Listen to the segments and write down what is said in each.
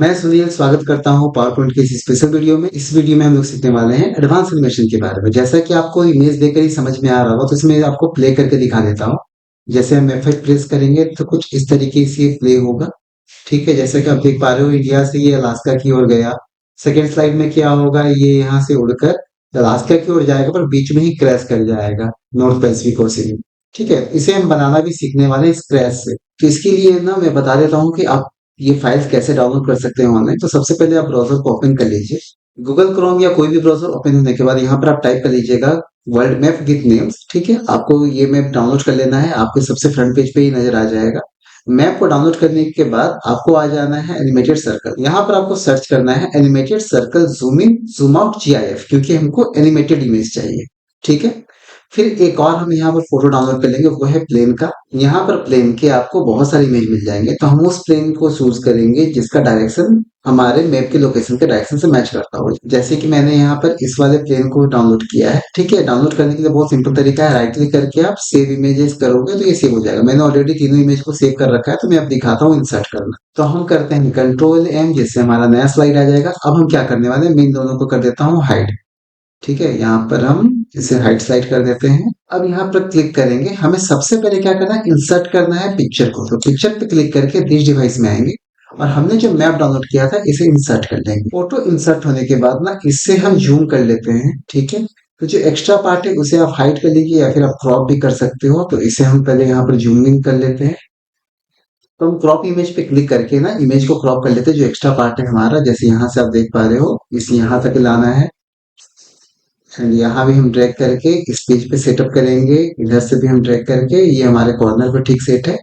मैं सुनील स्वागत करता हूँ पावर पॉइंट के इस स्पेशल वीडियो में। इस वीडियो में हम लोग सीखने वाले हैं एडवांस एनिमेशन के बारे में। जैसा कि आपको इमेज देखकर ही समझ में आ रहा होगा, तो इसमें आपको प्ले करके दिखा देता हूँ। जैसे हम F8 प्रेस करेंगे तो कुछ इस तरीके से प्ले होगा। ठीक है, जैसे कि आप देख पा रहे हो, इंडिया से ये अलास्का की ओर गया। सेकेंड स्लाइड में क्या होगा, ये यहाँ से उड़कर अलास्का की ओर जाएगा, पर बीच में ही क्रैश कर जाएगा नॉर्थ पैसिफिक ओशन में। ठीक है, इसे हम बनाना भी सीखने वाले हैं इस क्रैश से। तो इसके लिए ना मैं बता देता हूँ कि आप ये फाइल्स कैसे डाउनलोड कर सकते हैं ऑनलाइन। तो सबसे पहले आप ब्राउजर को ओपन कर लीजिए। गूगल क्रोम या कोई भी ब्राउजर ओपन होने के बाद यहाँ पर आप टाइप कर लीजिएगा वर्ल्ड मैप विद नेम्स। ठीक है, आपको ये मैप डाउनलोड कर लेना है, आपके सबसे फ्रंट पेज पे ही नजर आ जाएगा। मैप को डाउनलोड करने के बाद आपको आ जाना है एनिमेटेड सर्कल। यहाँ पर आपको सर्च करना है animated circle zoom in zoom out GIF, क्योंकि हमको एनिमेटेड इमेज चाहिए। ठीक है, फिर एक और हम यहाँ पर फोटो डाउनलोड कर लेंगे, वो है प्लेन का। यहाँ पर प्लेन के आपको बहुत सारे इमेज मिल जाएंगे, तो हम उस प्लेन को चूज करेंगे जिसका डायरेक्शन हमारे मैप के लोकेशन के डायरेक्शन से मैच करता हो। जैसे कि मैंने यहाँ पर इस वाले प्लेन को डाउनलोड किया है। ठीक है, डाउनलोड करने के लिए बहुत सिंपल तरीका है, राइट क्लिक करके आप सेव इमेजेस करोगे तो ये सेव हो जाएगा। मैंने ऑलरेडी तीनों इमेज को सेव कर रखा है, तो मैं अब दिखाता हूँ इंसर्ट करना। तो हम करते हैं Ctrl+M, जिससे हमारा नया स्लाइड आ जाएगा। अब हम क्या करने वाले हैं, मैं इन दोनों को कर देता हूँ हाइड। ठीक है, यहाँ पर हम इसे हाइट स्लाइड कर देते हैं। अब यहाँ पर क्लिक करेंगे, हमें सबसे पहले क्या करना है, इंसर्ट करना है पिक्चर को। तो पिक्चर पे क्लिक करके दिस डिवाइस में आएंगे और हमने जो मैप डाउनलोड किया था इसे इंसर्ट कर लेंगे। फोटो इंसर्ट होने के बाद ना इससे हम जूम कर लेते हैं। ठीक है, तो जो एक्स्ट्रा पार्ट है उसे आप हाइड कर लीजिए या फिर आप क्रॉप भी कर सकते हो। तो इसे हम पहले यहाँ पर जूम इन कर लेते हैं। तो हम क्रॉप इमेज पे क्लिक करके ना इमेज को क्रॉप कर लेते हैं, जो एक्स्ट्रा पार्ट है हमारा। जैसे यहाँ से आप देख पा रहे हो, इस यहाँ तक लाना है। एंड यहाँ भी हम ड्रैग करके इस पेज पे सेटअप करेंगे। इधर से भी हम ड्रैग करके ये हमारे कॉर्नर पे ठीक सेट है।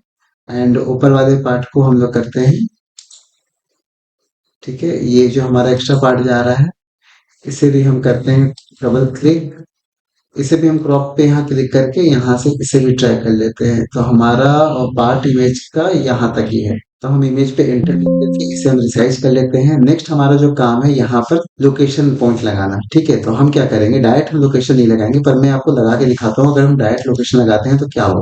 एंड ऊपर वाले पार्ट को हम लोग करते हैं। ठीक है, ये जो हमारा एक्स्ट्रा पार्ट जा रहा है इसे भी हम करते हैं डबल क्लिक। इसे भी हम क्रॉप पे यहाँ क्लिक करके यहाँ से इसे भी ट्रैक कर लेते हैं। तो हमारा पार्ट इमेज का यहाँ तक ही है। तो हम इमेज पे एंटर करके इसे हम रिसाइज कर लेते हैं। नेक्स्ट हमारा जो काम है यहाँ पर लोकेशन पॉइंट लगाना। ठीक है, तो हम क्या करेंगे, डायरेक्ट हम लोकेशन नहीं लगाएंगे, पर मैं आपको लगा के दिखाता हूँ। अगर हम डायरेक्ट लोकेशन लगाते हैं तो क्या हो,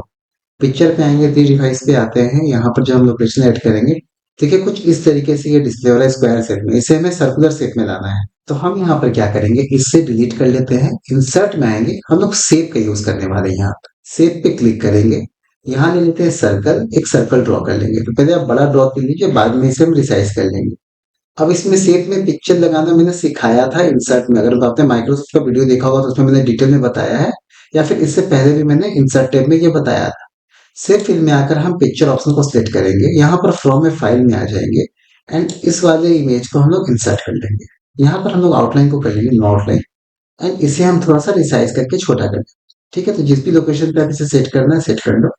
पिक्चर पे आएंगे, थ्री डिवाइस पे आते हैं, यहाँ पर जो हम लोकेशन ऐड करेंगे, ठीक है, कुछ इस तरीके से ये डिस्प्ले हो रहा है स्क्वायर शेप में। इसे हमें सर्कुलर शेप में लाना है। तो हम यहाँ पर क्या करेंगे, इससे डिलीट कर लेते हैं। इंसर्ट में आएंगे, हम लोग शेप का यूज करने वाले हैं। यहाँ पर शेप पे क्लिक करेंगे, यहाँ ले लेते हैं सर्कल, एक सर्कल ड्रॉ कर लेंगे। तो पहले आप बड़ा ड्रॉ कर लीजिए, बाद में इसे हम रिसाइज कर लेंगे। अब इसमें शेप में पिक्चर लगाना मैंने सिखाया था इंसर्ट में। अगर आपने माइक्रोसॉफ्ट का वीडियो देखा होगा तो उसमें मैंने डिटेल में बताया है, या फिर इससे पहले भी मैंने इंसर्ट टैब में ये बताया था। सेव फिल में आकर हम पिक्चर ऑप्शन को सिलेक्ट करेंगे, यहाँ पर फ्रॉम में फाइल में आ जाएंगे। एंड इस वाले इमेज को हम लोग इंसर्ट कर लेंगे। यहाँ पर हम लोग आउटलाइन को कर लेंगे नो आउटलाइन। एंड इसे हम थोड़ा सा रिसाइज करके छोटा कर लेंगे। ठीक है, तो जिस भी लोकेशन पे आप इसे सेट करना है सेट कर लो।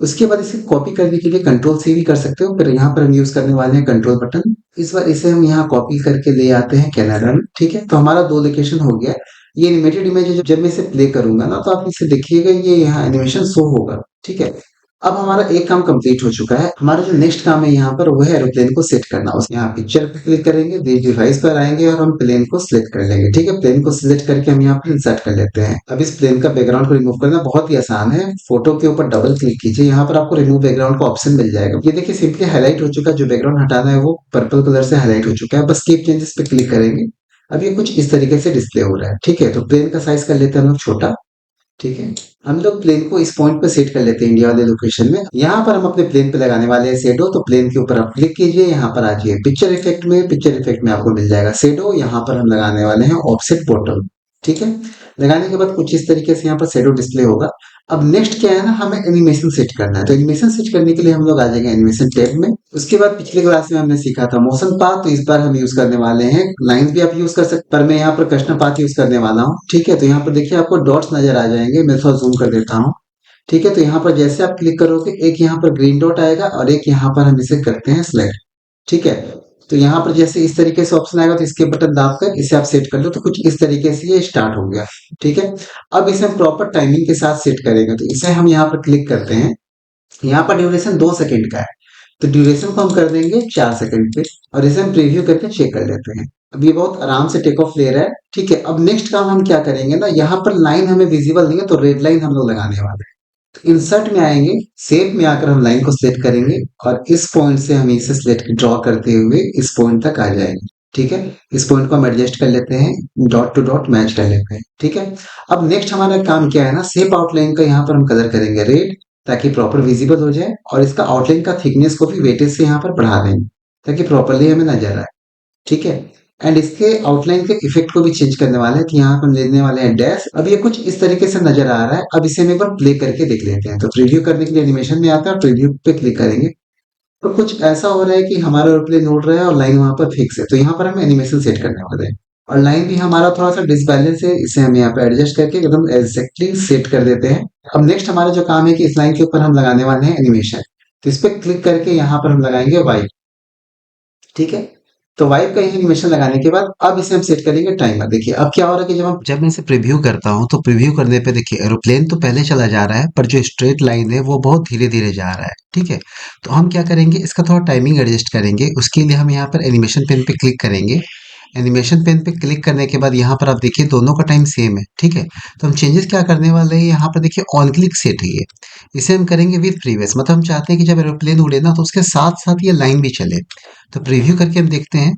उसके बाद इसे कॉपी करने के लिए Ctrl+C भी कर सकते हो, फिर यहाँ पर हम यूज करने वाले हैं कंट्रोल बटन। इस बार इसे हम यहाँ कॉपी करके ले आते हैं कनाडा में। ठीक है, तो हमारा दो लोकेशन हो गया। ये एनिमेटेड इमेज है, जब मैं इसे प्ले करूंगा ना तो आप इसे देखिएगा, ये यहाँ एनिमेशन शो होगा। ठीक है, अब हमारा एक काम कंप्लीट हो चुका है। हमारा जो नेक्स्ट काम है यहाँ पर वो है एरोप्लेन को सेट करना। उस यहाँ पिक्चर पे क्लिक करेंगे, डिवाइस पर आएंगे और हम प्लेन को सिलेक्ट कर लेंगे। ठीक है, प्लेन को सिलेक्ट करके हम यहाँ पर इंसर्ट कर लेते हैं। अब इस प्लेन का बैकग्राउंड को रिमूव करना बहुत ही आसान है। फोटो के ऊपर डबल क्लिक कीजिए, यहाँ पर आपको रिमूव बैकग्राउंड का ऑप्शन मिल जाएगा। ये देखिए सिंपली हाईलाइट हो चुका है। जो बैकग्राउंड हटाना है वो पर्पल कलर से हाईलाइट हो चुका है। बस कीप चेंजेस पे क्लिक करेंगे, अब ये कुछ इस तरीके से डिस्प्ले हो रहा है। ठीक है, तो प्लेन का साइज कर लेते हैं हम लोग छोटा। ठीक है, हम लोग प्लेन को इस पॉइंट पे सेट कर लेते हैं इंडिया वाले लोकेशन में। यहाँ पर हम अपने प्लेन पे लगाने वाले हैं शेडो। तो प्लेन के ऊपर आप क्लिक कीजिए, यहाँ पर आ जाइए पिक्चर इफेक्ट में। पिक्चर इफेक्ट में आपको मिल जाएगा शेडो। यहाँ पर हम लगाने वाले हैं ऑफसेट बॉटम। ठीक है, लगाने के बाद कुछ इस तरीके से यहाँ पर शेडो डिस्प्ले होगा। अब नेक्स्ट क्या है ना, हमें एनिमेशन सेट करना है। तो एनिमेशन सेट करने के लिए हम लोग आ जाएंगे एनिमेशन टैब में। उसके बाद पिछले क्लास में हमने सीखा था मोशन पाथ, तो इस बार हम यूज करने वाले हैं लाइंस भी आप यूज कर सकते, पर मैं यहाँ पर कस्टम पाथ यूज करने वाला हूँ। ठीक है, तो यहाँ पर देखिए आपको डॉट्स नजर आ जाएंगे। मैं थोड़ा जूम कर देता हूँ। ठीक है, तो यहाँ पर जैसे आप क्लिक करोगे एक यहाँ पर ग्रीन डॉट आएगा और एक यहाँ पर हम इसे करते हैं सिलेक्ट। ठीक है, तो यहाँ पर जैसे इस तरीके से ऑप्शन आएगा तो इसके बटन दाबकर इसे आप सेट कर लो। तो कुछ इस तरीके से ये स्टार्ट हो गया। ठीक है, अब इसे हम प्रॉपर टाइमिंग के साथ सेट करेंगे। तो इसे हम यहाँ पर क्लिक करते हैं। यहाँ पर ड्यूरेशन 2 सेकंड का है, तो ड्यूरेशन को हम कर देंगे 4 सेकंड पे और इसे हम प्रीव्यू करके चेक कर लेते हैं। अब ये बहुत आराम से टेक ऑफ ले रहा है। ठीक है, अब नेक्स्ट काम हम क्या करेंगे ना, यहाँ पर लाइन हमें विजिबल नहीं है तो रेड लाइन हम लोग लगाने वाले हैं। तो इंसर्ट में आएंगे, शेप में आकर हम लाइन को सिलेक्ट करेंगे और इस पॉइंट से हम इसे सिलेक्ट ड्रॉ करते हुए इस पॉइंट तक आ जाएंगे। ठीक है, इस पॉइंट को हम एडजस्ट कर लेते हैं, डॉट टू डॉट मैच कर लेते हैं। ठीक है, अब नेक्स्ट हमारा काम क्या है ना, शेप आउटलाइन का यहाँ पर हम कलर करेंगे रेड, ताकि प्रॉपर विजिबल हो जाए, और इसका आउटलाइन का थिकनेस को भी वेटेज से यहाँ पर बढ़ा देंगे ताकि प्रॉपरली हमें नजर आए। ठीक है, एंड इसके आउटलाइन के इफेक्ट को भी चेंज करने वाले हैं, तो यहाँ पर हम लेने वाले हैं डैश। अब ये कुछ इस तरीके से नजर आ रहा है। अब इसे हम एक बार प्ले करके देख लेते हैं। तो प्रीव्यू करने के लिए एनिमेशन में आता है, प्रीव्यू पे क्लिक करेंगे तो कुछ ऐसा हो रहा है कि हमारा एरोप्लेन उड़ रहा है और लाइन वहां पर फिक्स है। तो यहाँ पर हम एनिमेशन सेट करने वाले हैं, और लाइन भी हमारा थोड़ा सा डिसबैलेंस है, इसे हम यहाँ पे एडजस्ट करके एकदम एग्जैक्टली सेट कर देते हैं। अब नेक्स्ट हमारा जो काम है कि इस लाइन के ऊपर हम लगाने वाले हैं एनिमेशन। तो इस पर क्लिक करके यहाँ पर हम लगाएंगे वाइप। ठीक है, तो वाइप का एनिमेशन लगाने के बाद अब इसे हम सेट करेंगे टाइमर। देखिए अब क्या हो रहा है कि जब मैं इसे प्रीव्यू करता हूँ तो प्रीव्यू करने पे देखिए एरोप्लेन तो पहले चला जा रहा है, पर जो स्ट्रेट लाइन है वो बहुत धीरे धीरे जा रहा है। ठीक है, तो हम क्या करेंगे, इसका थोड़ा टाइमिंग एडजस्ट करेंगे। उसके लिए हम यहाँ पर एनिमेशन पेन पे क्लिक करेंगे। एनिमेशन पेन पे क्लिक करने के बाद यहाँ पर आप देखिए दोनों का टाइम सेम है। ठीक है, तो हम चेंजेस क्या करने वाले हैं, यहाँ पर देखिए ऑन क्लिक सेट है ये, इसे हम करेंगे विद प्रीवियस। मतलब हम चाहते हैं कि जब एरोप्लेन उड़े ना तो उसके साथ साथ ये लाइन भी चले। तो प्रीव्यू करके हम देखते हैं,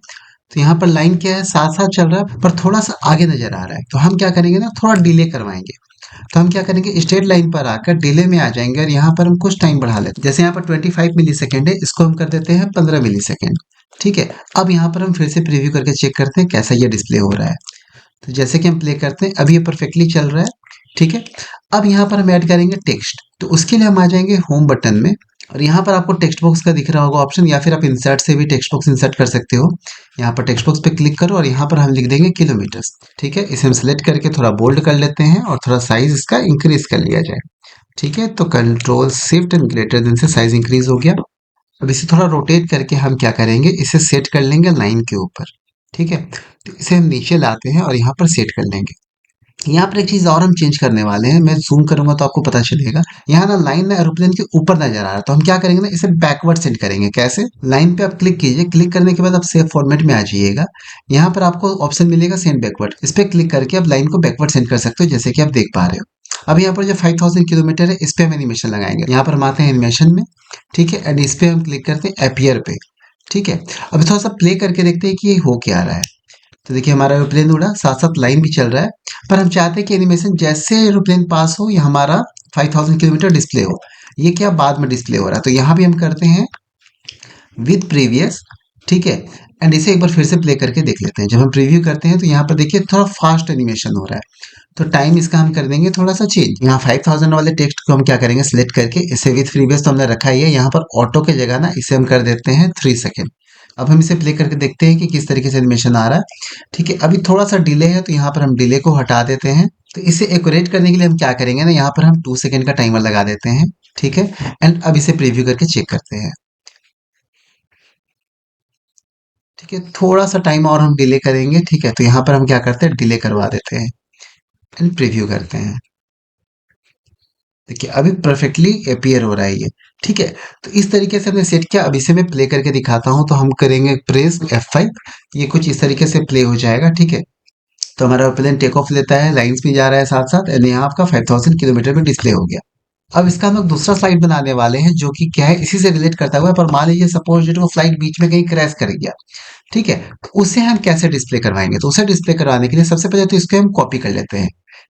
तो यहाँ पर लाइन क्या है, साथ साथ चल रहा है पर थोड़ा सा आगे नजर आ रहा है। तो हम क्या करेंगे ना, थोड़ा डिले करवाएंगे। तो हम क्या करेंगे, स्ट्रेट लाइन पर आकर डिले में आ जाएंगे और यहाँ पर हम कुछ टाइम बढ़ा लेते हैं। जैसे यहाँ पर 25 मिली सेकेंड है, इसको हम कर देते हैं 15 मिली सेकेंड। ठीक है, अब यहाँ पर हम फिर से प्रीव्यू करके चेक करते हैं कैसा ये डिस्प्ले हो रहा है। तो जैसे कि हम प्ले करते हैं, अभी ये परफेक्टली चल रहा है। ठीक है, अब यहाँ पर हम ऐड करेंगे टेक्स्ट। तो उसके लिए हम आ जाएंगे होम बटन में, और यहाँ पर आपको टेक्स्ट बॉक्स का दिख रहा होगा ऑप्शन, या फिर आप इंसर्ट से भी टेक्स्ट बॉक्स इंसर्ट कर सकते हो। यहाँ पर टेक्स्ट बॉक्स पे क्लिक करो और यहाँ पर हम लिख देंगे किलोमीटर्स। ठीक है, इसे हम सेलेक्ट करके थोड़ा बोल्ड कर लेते हैं और थोड़ा साइज इसका इंक्रीज कर लिया जाए। ठीक है, तो control shift and greater than से साइज इंक्रीज हो गया। अब इसे थोड़ा रोटेट करके हम क्या करेंगे, इसे सेट कर लेंगे लाइन के ऊपर। ठीक है, तो इसे हम नीचे लाते हैं और यहाँ पर सेट कर लेंगे। यहाँ पर एक चीज और हम चेंज करने वाले हैं, मैं जूम करूंगा तो आपको पता चलेगा। यहाँ ना लाइन ना एरोप्लेन के ऊपर नजर आ रहा है, तो हम क्या करेंगे ना, इसे बैकवर्ड सेट करेंगे। कैसे, लाइन पे आप क्लिक कीजिए, क्लिक करने के बाद आप सेव फॉर्मेट में आ जाइएगा। यहाँ पर आपको ऑप्शन मिलेगा सेंड बैकवर्ड, इस पे क्लिक करके आप लाइन को बैकवर्ड सेंड कर सकते हो, जैसे कि आप देख पा रहे हो। अब यहाँ पर जो 5000 किलोमीटर है इस पे हम एनिमेशन लगाएंगे। यहाँ पर हम आते हैं एनिमेशन में। ठीक है, एंड इस पे हम क्लिक करते हैं अपीयर पे। ठीक है, अभी थोड़ा सा प्ले करके देखते हैं कि ये हो क्या रहा है। तो देखिए हमारा एरोप्लेन उड़ा, साथ साथ लाइन भी चल रहा है, पर हम चाहते हैं कि एनिमेशन जैसे एरोप्लेन पास हो या हमारा 5000 किलोमीटर डिस्प्ले हो। ये क्या बाद में डिस्प्ले हो रहा है, तो यहाँ भी हम करते हैं विद प्रीवियस। ठीक है, एंड इसे एक बार फिर से प्ले करके देख लेते हैं। जब हम प्रीव्यू करते हैं तो यहाँ पर देखिए थोड़ा फास्ट एनिमेशन हो रहा है। तो टाइम इसका हम कर देंगे थोड़ा सा चेंज। यहाँ 5000 वाले टेक्स्ट को हम क्या करेंगे, सिलेक्ट करके इसे विद प्रीवियस तो हमने रखा ही है, यहाँ पर ऑटो के जगह ना इसे हम कर देते हैं 3 सेकेंड। अब हम इसे प्ले करके देखते हैं कि किस तरीके से एनिमेशन आ रहा है। ठीक है, अभी थोड़ा सा डिले है तो यहाँ पर हम डिले को हटा देते हैं। तो इसे एक्यूरेट करने के लिए हम क्या करेंगे ना, यहाँ पर हम 2 सेकेंड का टाइमर लगा देते हैं। ठीक है, एंड अब इसे प्रीव्यू करके चेक करते हैं। ठीक है, थोड़ा सा टाइम और हम डिले करेंगे। ठीक है, तो यहाँ पर हम क्या करते हैं, डिले करवा देते हैं एंड प्रीव्यू करते हैं। देखिए अभी परफेक्टली अपीयर हो रहा है ये। ठीक है, तो इस तरीके से हमने सेट किया। अब इसे मैं प्ले करके दिखाता हूँ। तो हम करेंगे प्रेस F5, ये कुछ इस तरीके से प्ले हो जाएगा। ठीक है, तो हमारा प्लेन टेक ऑफ लेता है, लाइंस भी जा रहा है साथ साथ, एंड यहाँ आपका 5000 किलोमीटर में डिस्प्ले हो गया। अब इसका हम लोग दूसरा स्लाइड बनाने वाले हैं, जो कि क्या है, इसी से रिलेट करता हुआ है। पर मान लीजिए सपोज वो फ्लाइट बीच में कहीं क्रैश कर गया। ठीक है, तो उसे हम कैसे डिस्प्ले करवाएंगे, तो उसे डिस्प्ले करवाने के लिए सबसे पहले तो इसको हम कॉपी कर लेते हैं।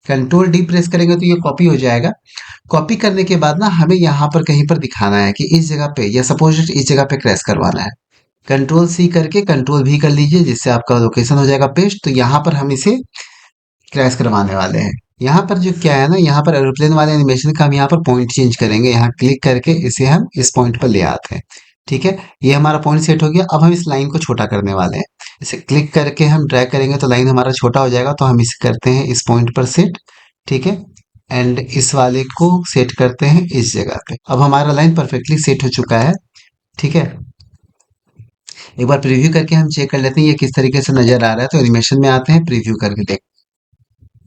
कंट्रोल डी प्रेस करेंगे तो ये कॉपी हो जाएगा। कॉपी करने के बाद ना हमें यहाँ पर कहीं पर दिखाना है कि इस जगह पे, या सपोज इस जगह पे क्रैश करवाना है। कंट्रोल सी करके कंट्रोल भी कर लीजिए, जिससे आपका लोकेशन हो जाएगा पेस्ट। तो यहाँ पर हम इसे क्रैश करवाने वाले हैं। यहाँ पर जो क्या है ना, यहाँ पर एरोप्लेन वाले एनिमेशन का हम यहाँ पर पॉइंट चेंज करेंगे। यहाँ क्लिक करके इसे हम इस पॉइंट पर ले आते हैं। ठीक है, ये हमारा पॉइंट सेट हो गया। अब हम इस लाइन को छोटा करने वाले हैं। इसे क्लिक करके हम ड्रैग करेंगे तो लाइन हमारा छोटा हो जाएगा। तो हम इसे करते हैं इस पॉइंट पर सेट। ठीक है, एंड इस वाले को सेट करते हैं इस जगह पे। अब हमारा लाइन परफेक्टली सेट हो चुका है। ठीक है, एक बार प्रीव्यू करके हम चेक कर लेते हैं ये किस तरीके से नजर आ रहा है। तो एनिमेशन में आते हैं, प्रीव्यू करके देख।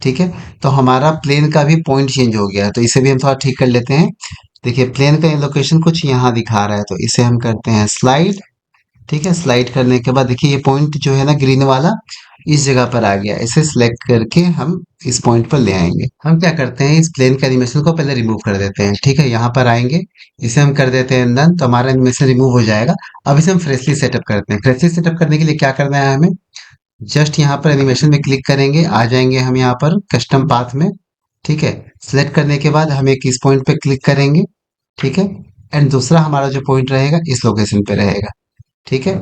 ठीक है, तो हमारा प्लेन का भी पॉइंट चेंज हो गया है, तो इसे भी हम थोड़ा ठीक कर लेते हैं। देखिए प्लेन का लोकेशन कुछ यहाँ दिखा रहा है, तो इसे हम करते हैं स्लाइड। ठीक है, स्लाइड करने के बाद देखिए ये पॉइंट जो है ना ग्रीन वाला, इस जगह पर आ गया, इसे सिलेक्ट करके हम इस पॉइंट पर ले आएंगे। हम क्या करते हैं, इस प्लेन के एनिमेशन को पहले रिमूव कर देते हैं। ठीक है, यहाँ पर आएंगे, इसे हम कर देते हैं डन, तो हमारा एनिमेशन रिमूव हो जाएगा। अब इसे हम फ्रेशली सेटअप करते हैं। फ्रेशली सेटअप करने के लिए क्या करना है हमें, जस्ट यहाँ पर एनिमेशन में क्लिक करेंगे, आ जाएंगे हम यहाँ पर कस्टम पाथ में। ठीक है, सिलेक्ट करने के बाद हम एक इस पॉइंट पे क्लिक करेंगे। ठीक है, एंड दूसरा हमारा जो पॉइंट रहेगा इस लोकेशन पे रहेगा। ठीक है,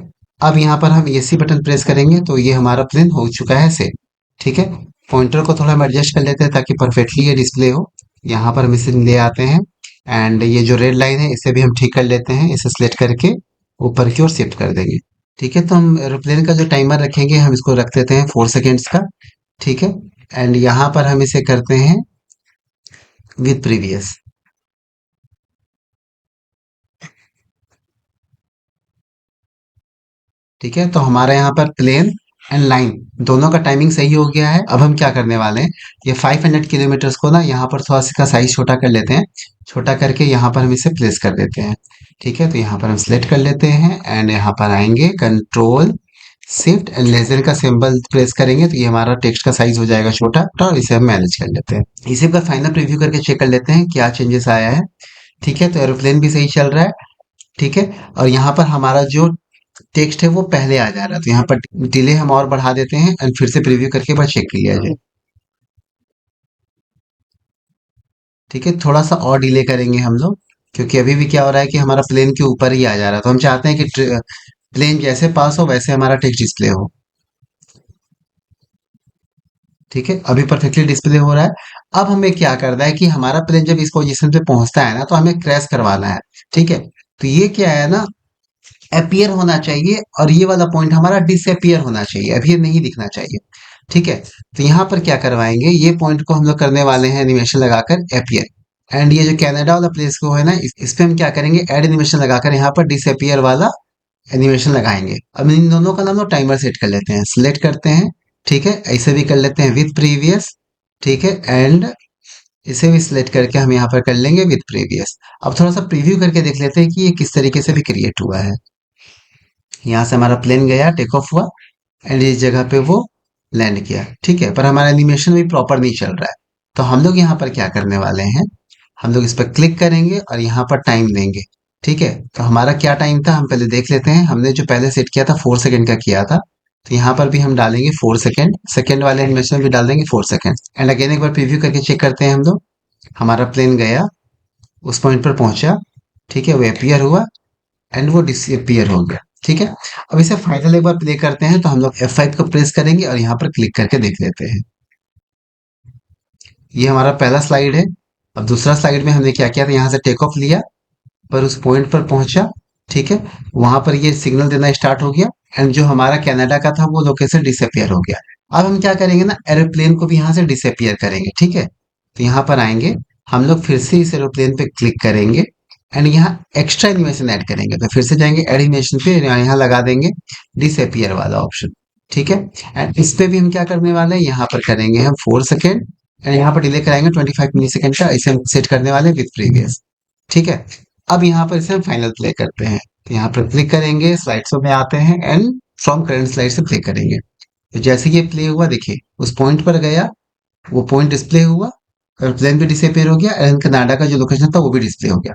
अब यहाँ पर हम एसी बटन प्रेस करेंगे तो ये हमारा प्लेन हो चुका है सेट। ठीक है, पॉइंटर को थोड़ा हम एडजस्ट कर लेते हैं ताकि परफेक्टली ये डिस्प्ले हो। यहाँ पर हम इसे ले आते हैं, एंड ये जो रेड लाइन है इसे भी हम ठीक कर लेते हैं, इसे सिलेक्ट करके ऊपर की ओर शिफ्ट कर देंगे। ठीक है, तो हम एरोप्लेन का जो टाइमर रखेंगे हम इसको रख देते हैं 4 सेकेंड्स का। ठीक है, एंड यहाँ पर हम इसे करते हैं विद प्रीवियस। ठीक है, तो हमारे यहाँ पर प्लेन एंड लाइन दोनों का टाइमिंग सही हो गया है। अब हम क्या करने वाले हैं, ये 500 किलोमीटर्स को ना यहाँ पर थोड़ा सा इसका साइज छोटा कर लेते हैं। छोटा करके यहाँ पर हम इसे प्लेस कर देते हैं। ठीक है, तो यहाँ पर हम सिलेक्ट कर लेते हैं, एंड यहाँ पर आएंगे कंट्रोल शिफ्ट एंड लेजर का सिंबल प्रेस करेंगे तो ये हमारा टेक्स्ट का साइज हो जाएगा छोटा, और इसे हम मैनेज कर लेते हैं। इसे एक बार फाइनल प्रीव्यू करके चेक कर लेते हैं क्या चेंजेस आया है। ठीक है, तो एरोप्लेन भी सही चल रहा है। ठीक है, और यहाँ पर हमारा जो टेक्स्ट है वो पहले आ जा रहा है, तो यहाँ पर डिले हम और बढ़ा देते हैं एंड फिर से प्रीव्यू करके बस चेक कर लिया जाए। ठीक है, थोड़ा सा और डिले करेंगे हम लोग, क्योंकि अभी भी क्या हो रहा है कि हमारा प्लेन के ऊपर ही आ जा रहा है, तो हम चाहते हैं कि प्लेन जैसे पास हो वैसे हमारा टेक्स्ट डिस्प्ले हो। ठीक है, अभी परफेक्टली डिस्प्ले हो रहा है। अब हमें क्या करना है कि हमारा प्लेन जब इस पोजीशन पे पहुंचता है ना तो हमें क्रैश करवाना है। ठीक है, तो ये क्या है ना, अपीयर होना चाहिए, और ये वाला पॉइंट हमारा डिसअपियर होना चाहिए, अभी ये नहीं दिखना चाहिए। ठीक है, तो यहाँ पर क्या करवाएंगे, ये पॉइंट को हम लोग करने वाले हैं एनिमेशन लगाकर अपीयर। एंड ये जो कनाडा वाला प्लेस को है ना, इस पे हम क्या करेंगे, एड एनिमेशन लगाकर यहाँ पर डिसअपियर वाला एनिमेशन लगाएंगे। अब इन दोनों का नाम लोग टाइमर सेट कर लेते हैं, सिलेक्ट करते हैं। ठीक है, ऐसे भी कर लेते हैं विद प्रीवियस। ठीक है, एंड इसे भी सिलेक्ट करके हम यहाँ पर कर लेंगे विद प्रीवियस। अब थोड़ा सा प्रीव्यू करके देख लेते हैं कि ये किस तरीके से भी क्रिएट हुआ है। यहाँ से हमारा प्लेन गया, टेक ऑफ हुआ, एंड इस जगह पे वो लैंड किया। ठीक है, पर हमारा एनिमेशन भी प्रॉपर नहीं चल रहा है। तो हम लोग यहाँ पर क्या करने वाले हैं, हम लोग इस पर क्लिक करेंगे और यहाँ पर टाइम देंगे। ठीक है, तो हमारा क्या टाइम था हम पहले देख लेते हैं। हमने जो पहले सेट किया था 4 सेकेंड का किया था, तो यहाँ पर भी हम डालेंगे 4 सेकेंड, सेकेंड वाले एनिमेशन में भी डाल देंगे 4 सेकेंड। एंड अगेन एक बार प्रीव्यू करके चेक करते हैं हम लोग। हमारा प्लेन गया, उस पॉइंट पर पहुंचा। ठीक है, वो अपीयर हुआ एंड वो डिसअपियर हो गया। ठीक है, अब इसे फाइनल एक बार प्ले करते हैं, तो हम लोग F5 को प्रेस करेंगे और यहाँ पर क्लिक करके देख लेते हैं। ये हमारा पहला स्लाइड है। अब दूसरा स्लाइड में हमने क्या किया था, यहाँ से टेक ऑफ लिया, पर उस पॉइंट पर पहुंचा। ठीक है, वहां पर ये सिग्नल देना स्टार्ट हो गया, एंड जो हमारा कनाडा का था वो लोकेशन डिसअपियर हो गया। अब हम क्या करेंगे ना, एरोप्लेन को भी यहाँ से डिसअपियर करेंगे। ठीक है, तो यहाँ पर आएंगे, हम लोग फिर से इस एरोप्लेन पे क्लिक करेंगे, एंड यहाँ एक्स्ट्रा एनिमेशन ऐड करेंगे। तो फिर से जाएंगे एनिमेशन पे, यहाँ लगा देंगे डिसअपियर वाला ऑप्शन। ठीक है, एंड इस पे भी हम क्या करने वाले हैं, यहाँ पर करेंगे हम 4 सेकेंड, एंड यहाँ पर डिले कराएंगे 25 मिली सेकेंड का, इसे हम सेट करने वाले विद प्रीवियस। ठीक है, अब यहाँ पर इसे हम फाइनल प्ले करते हैं, तो यहाँ पर क्लिक करेंगे, स्लाइड्स में आते हैं एंड फ्रॉम करंट स्लाइड से प्ले करेंगे। तो जैसे ये प्ले हुआ देखिए, उस पॉइंट पर गया, वो पॉइंट डिस्प्ले हुआ, प्लेन भी डिसअपियर हो गया, एंड कनाडा का जो लोकेशन था वो भी डिस्प्ले हो गया।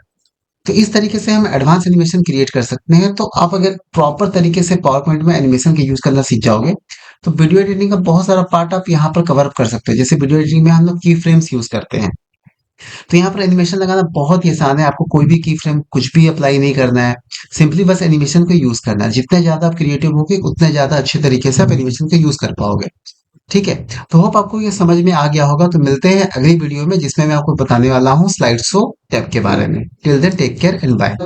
तो इस तरीके से हम एडवांस एनिमेशन क्रिएट कर सकते हैं। तो आप अगर प्रॉपर तरीके से पावर पॉइंट में एनिमेशन का यूज करना सीख जाओगे तो वीडियो एडिटिंग का बहुत सारा पार्ट आप यहाँ पर कवर अप कर सकते हो। जैसे वीडियो एडिटिंग में हम लोग की फ्रेम्स यूज करते हैं, तो यहाँ पर एनिमेशन लगाना बहुत ही आसान है। आपको कोई भी की फ्रेम कुछ भी अप्लाई नहीं करना है, सिंपली बस एनिमेशन को यूज करना है। जितने ज्यादा आप क्रिएटिव होगे उतने ज्यादा अच्छे तरीके से आप एनिमेशन को यूज कर पाओगे। ठीक है, तो होप आपको ये समझ में आ गया होगा। तो मिलते हैं अगली वीडियो में जिसमें मैं आपको बताने वाला हूँ स्लाइड शो टैब के बारे में। Till then take care and bye.